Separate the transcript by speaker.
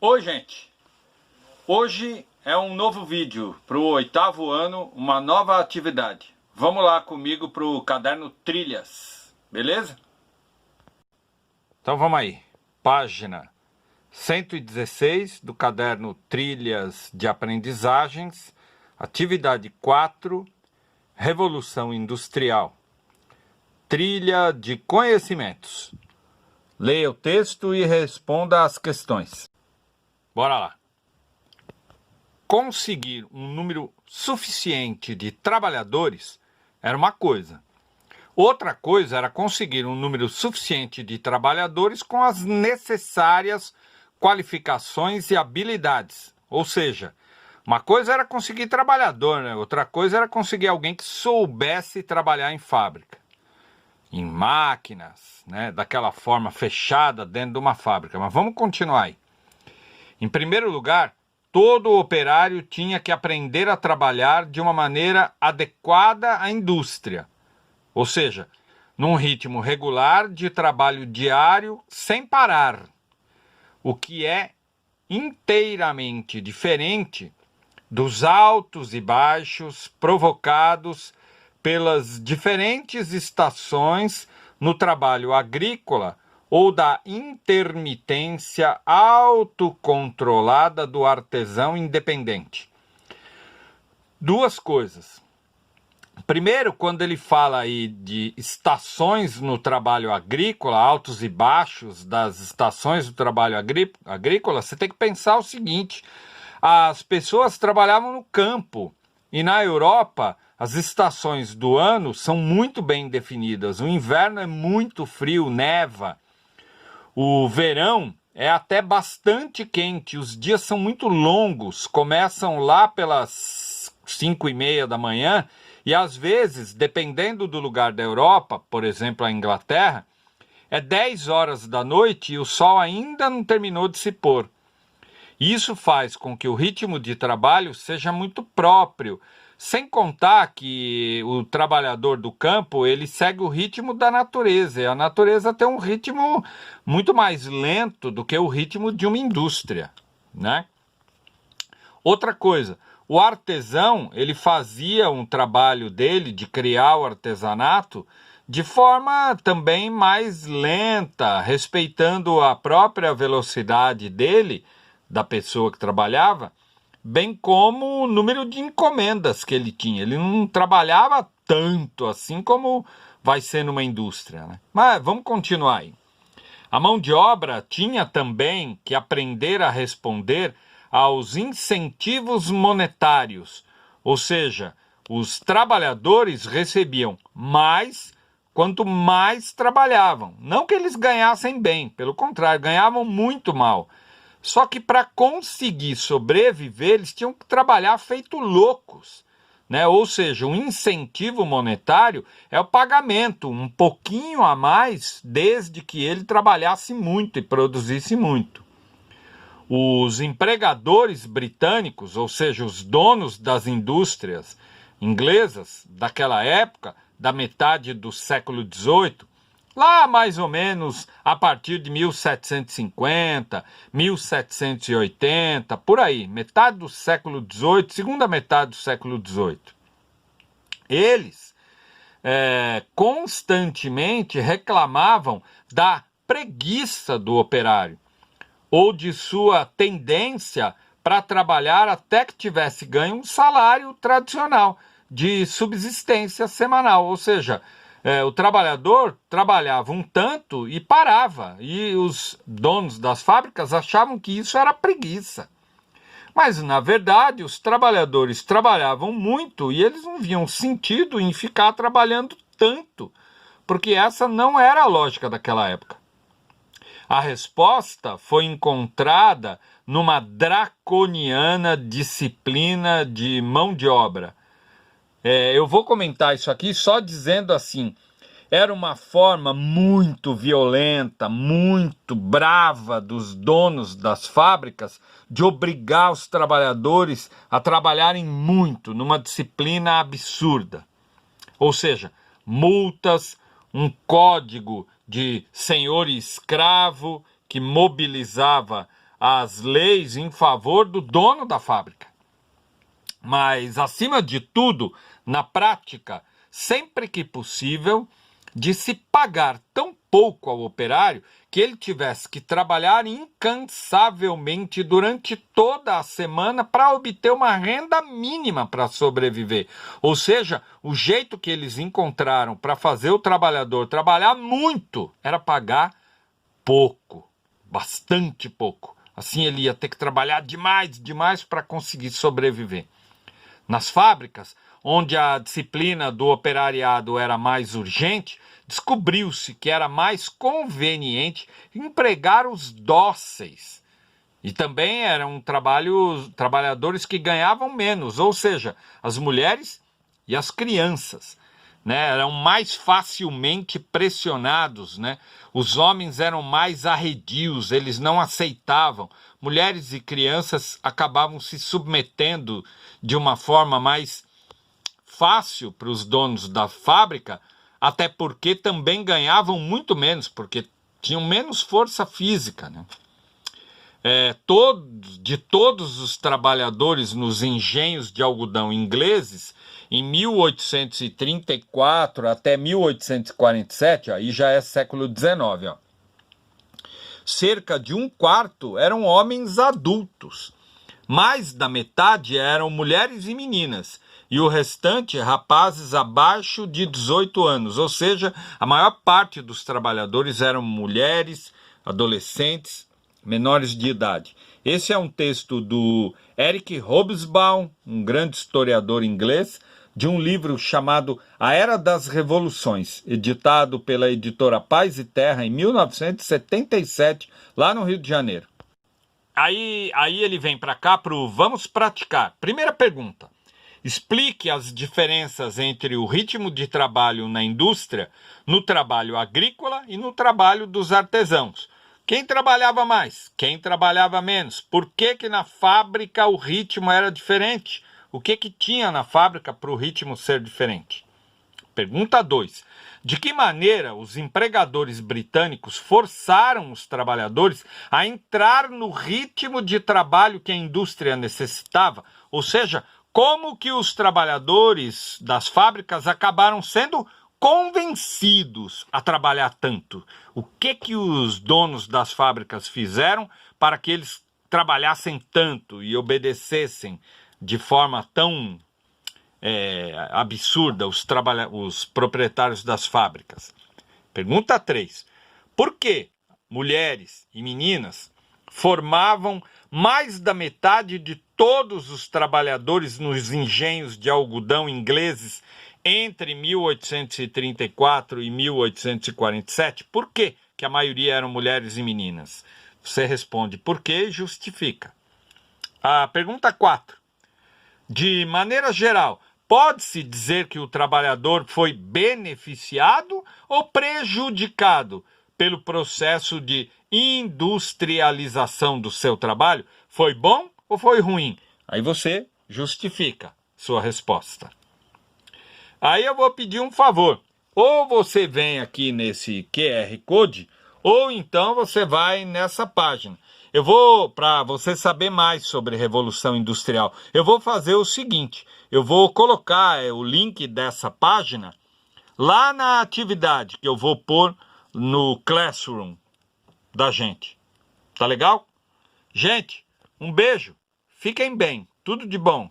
Speaker 1: Oi, gente! Hoje é um novo vídeo para o 8º ano, uma nova atividade. Vamos lá comigo para o caderno Trilhas, beleza? Então vamos aí, página 116 do caderno Trilhas de Aprendizagens, atividade 4, Revolução Industrial, trilha de conhecimentos. Leia o texto e responda às questões. Bora lá. Conseguir um número suficiente de trabalhadores era uma coisa. Outra coisa era conseguir um número suficiente de trabalhadores com as necessárias qualificações e habilidades. Ou seja, uma coisa era conseguir trabalhador, né? Outra coisa era conseguir alguém que soubesse trabalhar em fábrica, em máquinas, né? Daquela forma fechada dentro de uma fábrica. Mas vamos continuar aí. Em primeiro lugar, todo operário tinha que aprender a trabalhar de uma maneira adequada à indústria, ou seja, num ritmo regular de trabalho diário sem parar, o que é inteiramente diferente dos altos e baixos provocados pelas diferentes estações no trabalho agrícola ou da intermitência autocontrolada do artesão independente. Duas coisas. Primeiro, quando ele fala aí de estações no trabalho agrícola, altos e baixos das estações do trabalho agrícola, você tem que pensar o seguinte: as pessoas trabalhavam no campo e na Europa as estações do ano são muito bem definidas. O inverno é muito frio, neva. O verão é até bastante quente, os dias são muito longos, começam lá pelas 5:30 da manhã e às vezes, dependendo do lugar da Europa, por exemplo a Inglaterra, é 10 horas da noite e o sol ainda não terminou de se pôr. Isso faz com que o ritmo de trabalho seja muito próprio, sem contar que o trabalhador do campo, ele segue o ritmo da natureza, e a natureza tem um ritmo muito mais lento do que o ritmo de uma indústria, né? Outra coisa, o artesão, ele fazia um trabalho dele de criar o artesanato de forma também mais lenta, respeitando a própria velocidade dele, da pessoa que trabalhava, bem como o número de encomendas que ele tinha. Ele não trabalhava tanto assim como vai ser numa indústria, né? Mas vamos continuar aí. A mão de obra tinha também que aprender a responder aos incentivos monetários, ou seja, os trabalhadores recebiam mais quanto mais trabalhavam. Não que eles ganhassem bem, pelo contrário, ganhavam muito mal. Só que para conseguir sobreviver, eles tinham que trabalhar feito loucos, né? Ou seja, um incentivo monetário é o pagamento, um pouquinho a mais, desde que ele trabalhasse muito e produzisse muito. Os empregadores britânicos, ou seja, os donos das indústrias inglesas daquela época, da metade do século XVIII, lá mais ou menos a partir de 1750, 1780, por aí, metade do século XVIII, segunda metade do século XVIII. Eles constantemente reclamavam da preguiça do operário ou de sua tendência para trabalhar até que tivesse ganho um salário tradicional de subsistência semanal, ou seja, o trabalhador trabalhava um tanto e parava, e os donos das fábricas achavam que isso era preguiça. Mas, na verdade, os trabalhadores trabalhavam muito e eles não viam sentido em ficar trabalhando tanto, porque essa não era a lógica daquela época. A resposta foi encontrada numa draconiana disciplina de mão de obra. Eu vou comentar isso aqui só dizendo assim: era uma forma muito violenta, muito brava dos donos das fábricas de obrigar os trabalhadores a trabalharem muito, numa disciplina absurda. Ou seja, multas, um código de senhor e escravo que mobilizava as leis em favor do dono da fábrica. Mas, acima de tudo, na prática, sempre que possível, de se pagar tão pouco ao operário que ele tivesse que trabalhar incansavelmente durante toda a semana para obter uma renda mínima para sobreviver. Ou seja, o jeito que eles encontraram para fazer o trabalhador trabalhar muito era pagar pouco, bastante pouco. Assim ele ia ter que trabalhar demais para conseguir sobreviver. Nas fábricas, onde a disciplina do operariado era mais urgente, descobriu-se que era mais conveniente empregar os dóceis. E também eram trabalhadores que ganhavam menos, ou seja, as mulheres e as crianças, né? Eram mais facilmente pressionados, né? Os homens eram mais arredios, eles não aceitavam. Mulheres e crianças acabavam se submetendo de uma forma mais fácil para os donos da fábrica, até porque também ganhavam muito menos, porque tinham menos força física, né? De todos os trabalhadores nos engenhos de algodão ingleses, em 1834 até 1847, aí já é século XIX, ó, cerca de um quarto eram homens adultos. Mais da metade eram mulheres e meninas, e o restante rapazes abaixo de 18 anos, ou seja, a maior parte dos trabalhadores eram mulheres, adolescentes, menores de idade. Esse é um texto do Eric Hobsbawm, um grande historiador inglês, de um livro chamado A Era das Revoluções, editado pela editora Paz e Terra em 1977, lá no Rio de Janeiro. Aí ele vem para cá para o Vamos Praticar. Primeira pergunta. Explique as diferenças entre o ritmo de trabalho na indústria, no trabalho agrícola e no trabalho dos artesãos. Quem trabalhava mais? Quem trabalhava menos? Por que na fábrica o ritmo era diferente? O que tinha na fábrica para o ritmo ser diferente? Pergunta 2. De que maneira os empregadores britânicos forçaram os trabalhadores a entrar no ritmo de trabalho que a indústria necessitava? Ou seja, como que os trabalhadores das fábricas acabaram sendo convencidos a trabalhar tanto? O que os donos das fábricas fizeram para que eles trabalhassem tanto e obedecessem de forma tão absurda os proprietários das fábricas? Pergunta 3. Por que mulheres e meninas formavam mais da metade de todos os trabalhadores nos engenhos de algodão ingleses entre 1834 e 1847? Por que a maioria eram mulheres e meninas? Você responde por quê e justifica. A pergunta 4. De maneira geral, pode-se dizer que o trabalhador foi beneficiado ou prejudicado pelo processo de industrialização do seu trabalho? Foi bom ou foi ruim? Aí você justifica sua resposta. Aí eu vou pedir um favor. Ou você vem aqui nesse QR Code, ou então você vai nessa página. Eu vou, para você saber mais sobre Revolução Industrial, eu vou fazer o seguinte, eu vou colocar o link dessa página lá na atividade que eu vou pôr no Classroom da gente. Tá legal? Gente, um beijo, fiquem bem, tudo de bom.